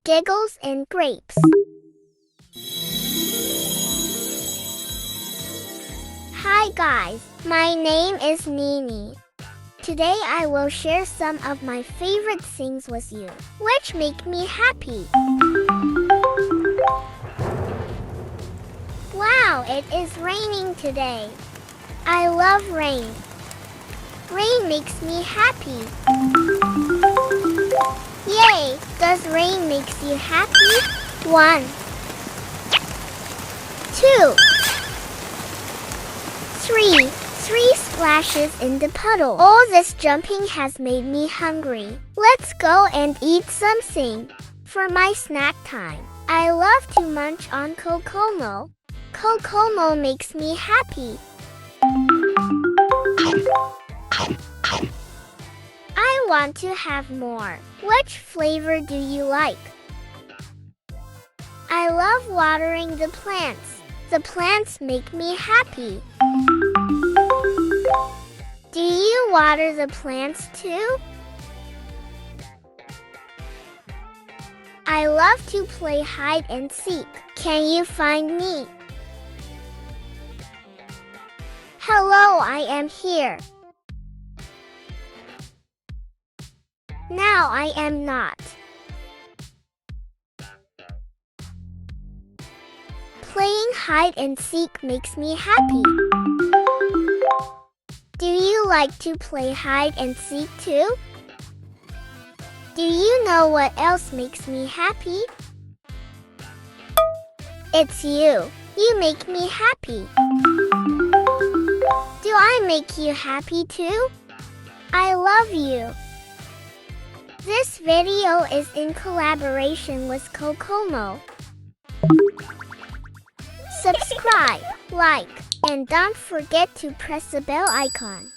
Giggles and grapes. Hi guys, my name is NiNi. Today I will share some of my favorite things with you, which make me happy. Wow, it is raining today. I love rain. Rain makes me happy. Yay! Does rain makes you happy? 1, 2, 3. 3 splashes in the puddle. All this jumping has made me hungry. Let's go and eat something. For my snack time, I love to munch on COCOMO. COCOMO makes me happy. I want to have more. Which flavor do you like? I love watering the plants. The plants make me happy. Do you water the plants too? I love to play hide and seek. Can you find me? Hello, I am here. Now I am not. Playing hide and seek makes me happy. Do you like to play hide and seek too? Do you know what else makes me happy? It's you. You make me happy. Do I make you happy too? I love you. This video is in collaboration with COCOMO. Subscribe, like, and don't forget to press the bell icon.